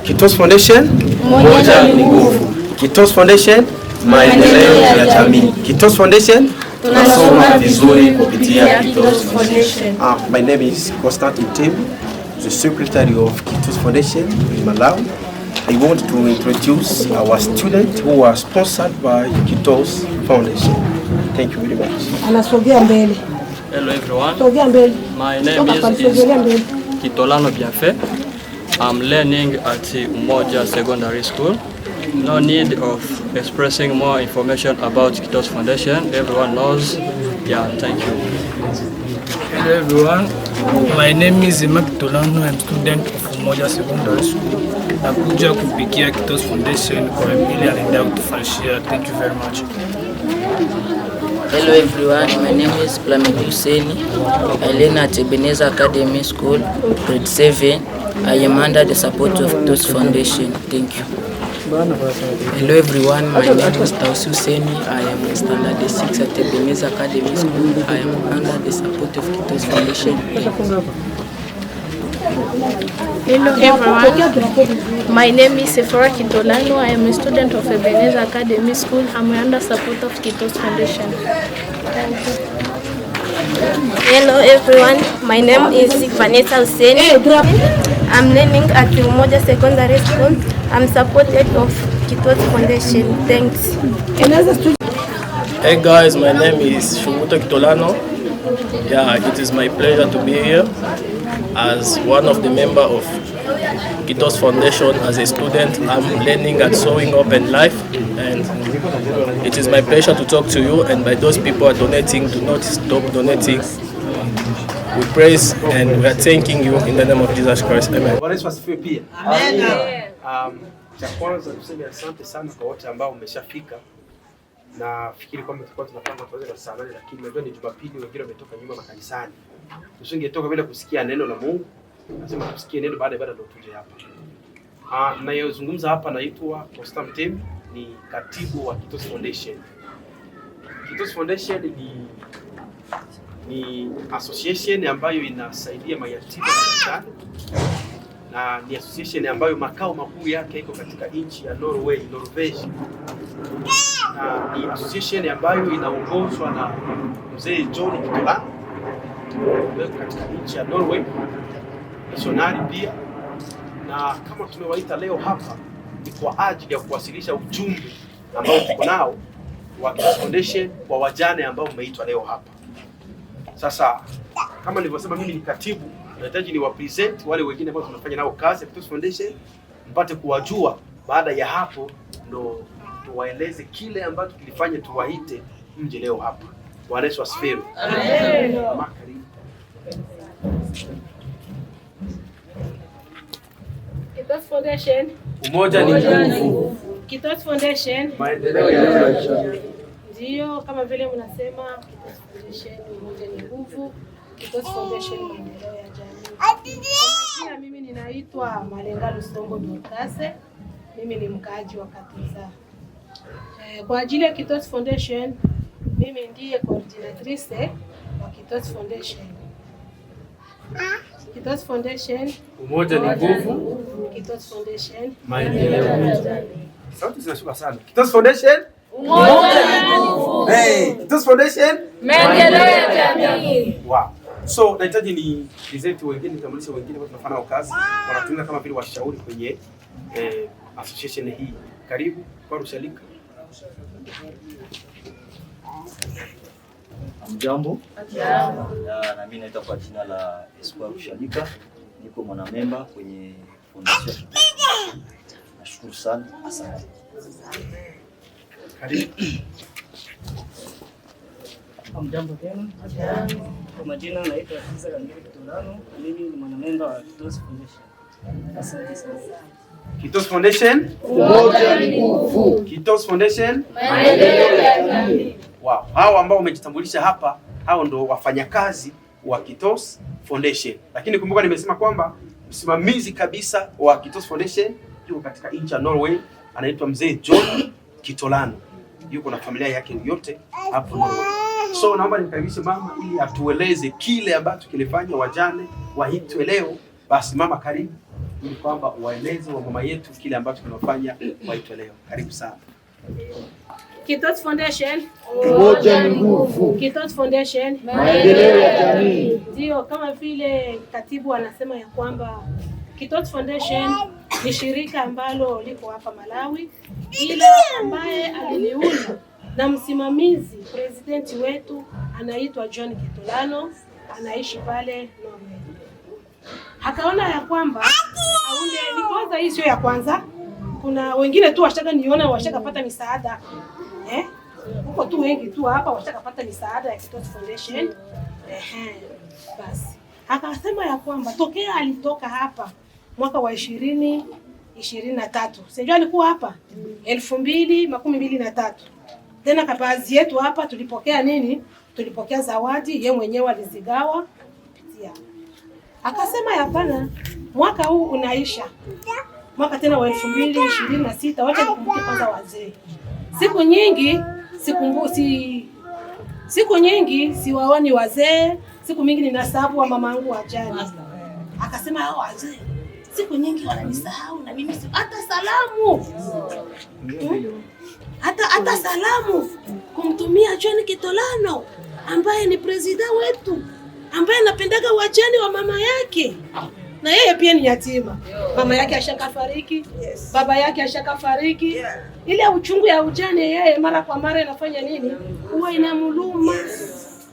Kitos Foundation, moja ni nguvu. Kitos Foundation, maendeleo ya jamii. Kitos Foundation, tunasoma vizuri kupitia Kitos Foundation. My name is Constantine Tim, the secretary of Kitos Foundation in Malawi. I want to introduce our students who are sponsored by Kitos Foundation. Thank you very much. Hello everyone. My name is Kitolano Bienfait. I'm learning at Umoja Secondary School. No need of expressing more information about Kitos Foundation. Everyone knows. Yeah, thank you. Hello everyone. My name is Kitolano. I'm student of Umoja Secondary School. Nakuja kupikia Kitos Foundation kwa ajili anaenda kutufanyia. Thank you very much. Hello everyone, my name is Plamed Hussein. I learn at Ebenezer Academy School, grade 7. I am under the support of Kitos Foundation. Thank you. Hello everyone, my name is Taus Hussein. I am in standard 6 at Ebenezer Academy School. I am under the support of Kitos Foundation. Hello everyone, my name is Sephora Kitolano. I am a student of Ebenezer Academy School. I am under support of Kitos Foundation. Hello everyone, my name is Vanessa Hussein. I'm learning at Umoja Secondary School. I'm supported of Kitos Foundation. Thanks. Hey guys, my name is Shumuto Kitolano. Yeah, it is my pleasure to be here as one of the members of Kitos Foundation. As a student, I'm learning at Sowing Open Life, and it is my pleasure to talk to you. And by those people are donating, do not stop donating. We praise and we are thanking you in the name of Jesus Christ. Amen. Cha kwanza tuseme asante sana kwa wote ambao umeshafika. Na fikiri kwamba tulikuwa tunapanga tuanze na saa 8 lakini najua ni Jumapili, wengine wametoka nyuma makanisani. Tusingetoka bila kusikia neno la Mungu. Nasema tusikie neno baada ya ibada ndio tuje hapa. Ninayozungumza hapa naitwa Constantine Tim, ni katibu wa Kitos Foundation. Kitos Foundation ni association ambayo inasaidia mayatima na wajane, na ni association ambayo makao makuu yake iko katika nchi ya Norvegi. Na ni association ambayo inaongozwa na mzee John Kitolano katika nchi ya Norway, missionary pia. Na kama tumewaita leo hapa ni kwa ajili ya kuwasilisha ujumbe ambao tuko nao wa Kitos Foundation kwa wajane ambao umeitwa leo hapa. Sasa kama nilivyosema, mimi ni katibu, nahitaji ni wapresent wale wengine ambao tunafanya nao kazi ya Kitos Foundation, mpate kuwajua. Baada ya hapo ndo tuwaeleze kile ambacho kilifanya tuwaite mje leo hapa. Bwana Yesu asifiwe. Amen. Kitos Foundation, umoja ni nguvu. Kitos Foundation, maendeleo ya jamii. Ndio, kama vile mnasema Kitos Foundation umoja ni nguvu. Kitos Foundation maendeleo ya jamii. Kwa mimi ninaitwa Malenga Lusongo Dorcas. Mimi ni mkaaji wa Katiza. Kwa ajili ya Kitos Foundation, mimi ndiye coordinatrice wa Kitos Foundation. Kitos Foundation, umoja ni nguvu. Kitos Foundation, maendeleo ya jamii. Sauti zinashuka sana. Kitos Foundation, umoja ni nguvu. Hey, Kitos Foundation, maendeleo ya jamii. Wow. So nahitaji ni present wengine, nitambulisha wengine ambao tunafanya nao kazi. Wanatumika kama vile washauri kwenye association hii. Karibu kwa Rushalika. Mjambo. Na mimi naitwa kwa jina la Espoir Rushalika. Niko mwanamemba kwenye Foundation. Nashukuru sana. Asante. Karibu. Mjambo tena. Kwa majina naitwa Kisa Kangiri Kitolano. Mimi ni mwanamemba wa Kitos Foundation. Asante sana. Kitos Foundation, umoja ni nguvu. Kitos Foundation, maendeleo ya jamii. Wow, hao ambao wamejitambulisha hapa, hao ndo wafanyakazi wa Kitos Foundation. Lakini kumbuka nimesema kwamba msimamizi kabisa wa Kitos Foundation yuko katika nchi ya Norway, anaitwa mzee John Kitolano. Yuko na familia yake yote hapo Norway. So naomba nimkaribishe mama ili atueleze kile ambacho kilifanya wajane waitwe leo Basi mama, karibu ili kwamba waeleze wa mama yetu kile ambacho tunafanya waitwe leo. Karibu sana. Kitos Foundation, umoja ni nguvu. Kitos Foundation, maendeleo ya jamii. Ndio, kama vile katibu anasema ya kwamba Kitos Foundation ni shirika ambalo liko hapa Malawi, ila ambaye aliliunda na msimamizi presidenti wetu anaitwa John Kitolano, anaishi pale Norway. Akaona ya kwamba aunde ni kwanza, hii sio ya kwanza. Kuna wengine tu washaka niona washakapata misaada. Huko tu wengi tu hapa washakapata misaada ya Kitos Foundation. Basi akasema ya kwamba tokea alitoka hapa mwaka wa 2023. Sijui alikuwa hapa 2023. Tena kabazi yetu hapa tulipokea nini? Tulipokea zawadi, yeye mwenyewe alizigawa kupitia. Akasema hapana, mwaka huu unaisha. Mwaka tena wa 2026, wacha nikumbuke kwanza wazee. Siku nyingi siwaoni wazee, siku mingi ninasahabu wa mamangu wajane. Akasema hao wazee siku nyingi wananisahau na mimi hata salamu. Hata salamu kumtumia John Kitolano ambaye ni president wetu, ambaye anapendaga wajane wa mama yake. Na yeye pia ni yatima. Mama yake ashakafariki, baba yake ashakafariki. Ile uchungu ya ujane yeye mara kwa mara inafanya nini? Huwa inamuluma.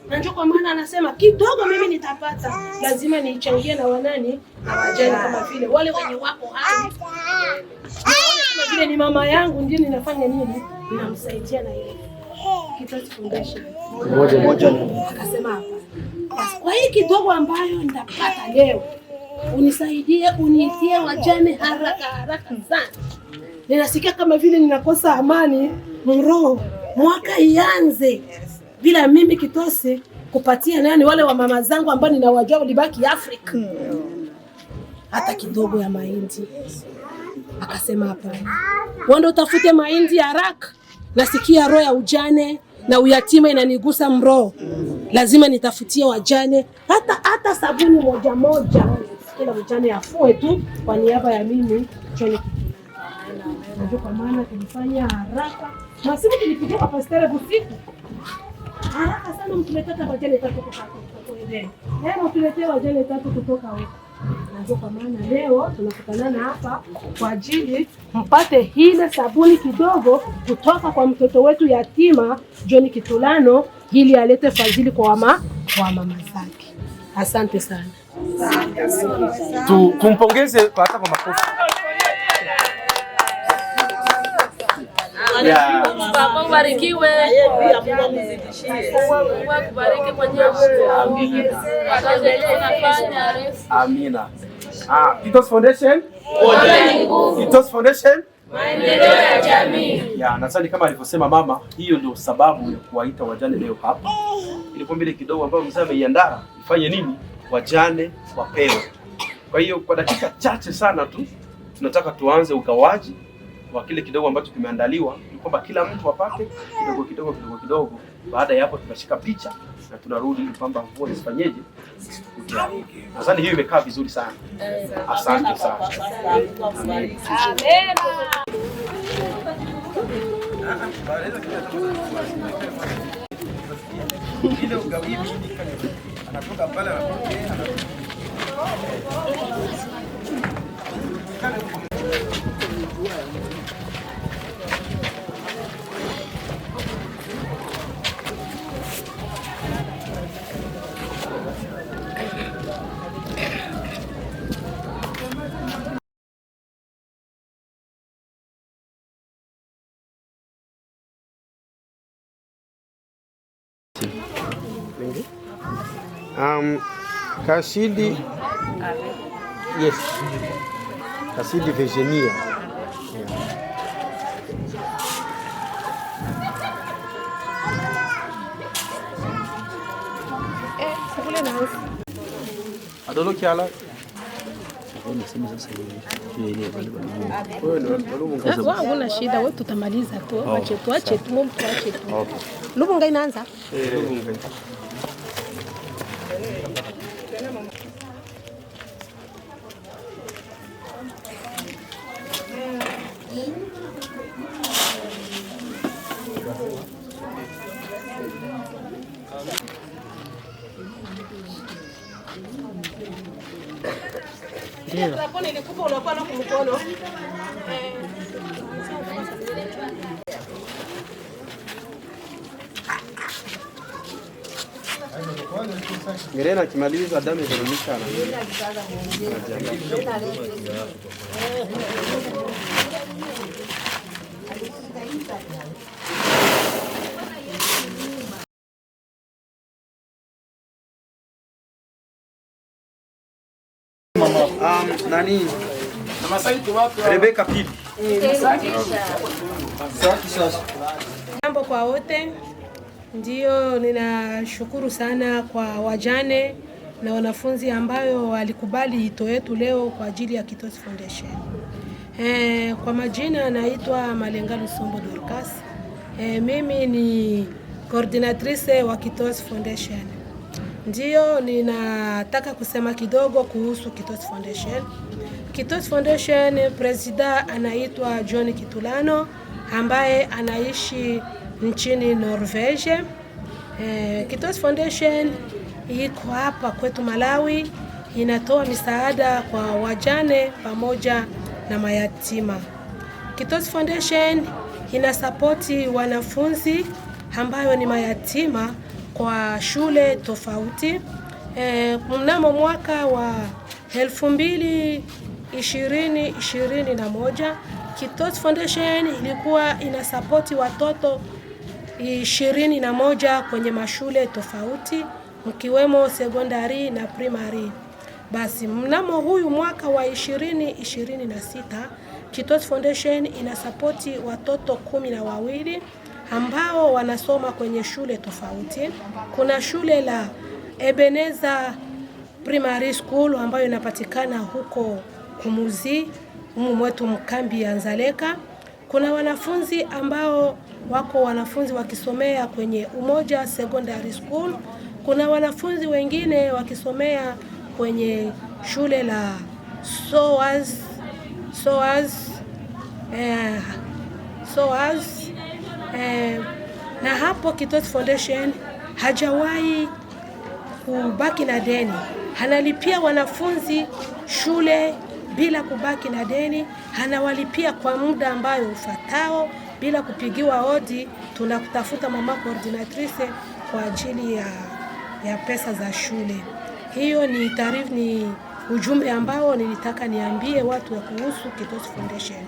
Na ndio kwa maana anasema kidogo mimi nitapata, lazima niichangie na wanani na wajane kama vile wale wenye wako hai. Kama vile ni mama yangu ndio ninafanya nini? Ninamsaidia na yeye. Kitos Foundation. Moja. Akasema hapa. Basi kwa hii kidogo ambayo nitapata leo, unisaidie uniitie wajane haraka sana. Ninasikia kama vile ninakosa amani mroho. Mwaka ianze bila mimi Kitose kupatia nani wale wa mama zangu ambao ninawajua walibaki Afrika hata kidogo ya mahindi. Akasema hapana, wanda utafute mahindi haraka. Nasikia roho ya ujane na uyatima inanigusa mroho. Lazima nitafutie wajane hata sabuni moja. Kila mjane afue tu kwa niaba ya mimi John. Ndio kwa maana tulifanya haraka. Na siku tulipitia kwa pastor usiku. Haraka sana mtuletaka wajane 3 kutoka kwenda. Leo tuletea wajane 3 kutoka huko. Na ndio kwa maana leo tunakutana hapa kwa ajili mpate ile sabuni kidogo kutoka kwa mtoto wetu yatima John Kitolano ili alete fadhili kwa mama zake. Asante sana. Tumpongeze hata kwa makofi. Mungu barikiwe. Mungu akubariki kwa Amina. Kitos Foundation. Kitos Foundation. Maendeleo ya jamii. Nadhani kama alivyosema mama, hiyo ndio sababu ya kuwaita wajane leo hapa. Ilikuwa mbele kidogo ambayo mzee ameiandaa ifanye nini? Wajane wapewe. Kwa hiyo kwa dakika chache sana tu tunataka tuanze ugawaji wa kile kidogo ambacho kimeandaliwa, ni kwamba kila mtu apate kidogo. Baada ya hapo tutashika picha na tunarudi kwamba mvua isifanyeje. Nadhani hiyo imekaa vizuri sana. Asante sana. Amen. Ile ugawibi anatoka pale Kasidi, yes, Kasidi Virginia. Adoloki ala. Hakuna shida, wewe tutamaliza tu. Tuache tu. Lubunga inaanza. Lubunga. Drapo nilikupa unakuwa na kumkono. Mirena akimaliza damu inaonyesha nani? Rebecca Pili. Jambo kwa wote. Ndio, ninashukuru sana kwa wajane na wanafunzi ambayo walikubali ito yetu leo kwa ajili ya Kitos Foundation. Kwa majina naitwa Malenga Lusombo Dorcas. Mimi ni coordinatrice wa Kitos Foundation. Ndio, ninataka kusema kidogo kuhusu Kitos Foundation. Kitos Foundation president anaitwa John Kitulano ambaye anaishi nchini Norvege. Kitos Foundation iko hapa kwetu Malawi, inatoa misaada kwa wajane pamoja na mayatima. Kitos Foundation inasapoti wanafunzi ambayo ni mayatima kwa shule tofauti. Mnamo mwaka wa 2021 Kitos Foundation ilikuwa inasapoti watoto 21 kwenye mashule tofauti mkiwemo secondary na primary. Basi mnamo huyu mwaka wa 2026 Kitos Foundation inasapoti watoto 12 ambao wanasoma kwenye shule tofauti. Kuna shule la Ebeneza Primary School ambayo inapatikana huko Kumuzi, mwetu mkambi ya Nzaleka. Kuna wanafunzi ambao wako wanafunzi wakisomea kwenye Umoja Secondary School. Kuna wanafunzi wengine wakisomea kwenye shule la SOAS. Na hapo Kitos Foundation hajawahi kubaki na deni. Hanalipia wanafunzi shule bila kubaki na deni, hanawalipia kwa muda ambayo ufatao bila kupigiwa hodi. Tunakutafuta mama coordinatrice kwa ajili ya pesa za shule. Hiyo ni taarifa, ni ujumbe ambao nilitaka niambie watu wa kuhusu Kitos Foundation.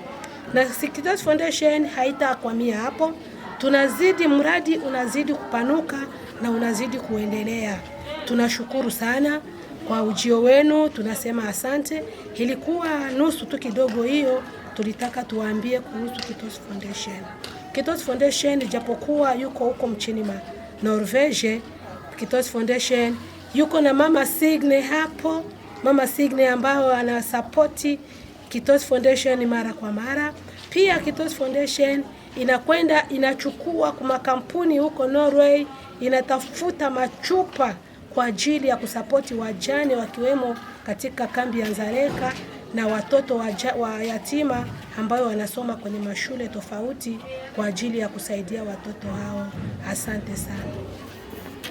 Na Kitos Foundation haitakwamia hapo. Tunazidi, mradi unazidi kupanuka na unazidi kuendelea. Tunashukuru sana kwa ujio wenu, tunasema asante. Ilikuwa nusu tu kidogo hiyo tulitaka tuwaambie kuhusu Kitos Foundation. Kitos Foundation japokuwa yuko huko mchini Norvege, Kitos Foundation yuko na Mama Signe hapo. Mama Signe ambao anasapoti Kitos Foundation mara kwa mara. Pia Kitos Foundation inakwenda inachukua kwa makampuni huko Norway, inatafuta machupa kwa ajili ya kusapoti wajane wakiwemo katika kambi ya Nzaleka na watoto wa yatima ambao wanasoma kwenye mashule tofauti kwa ajili ya kusaidia watoto hao. Asante sana.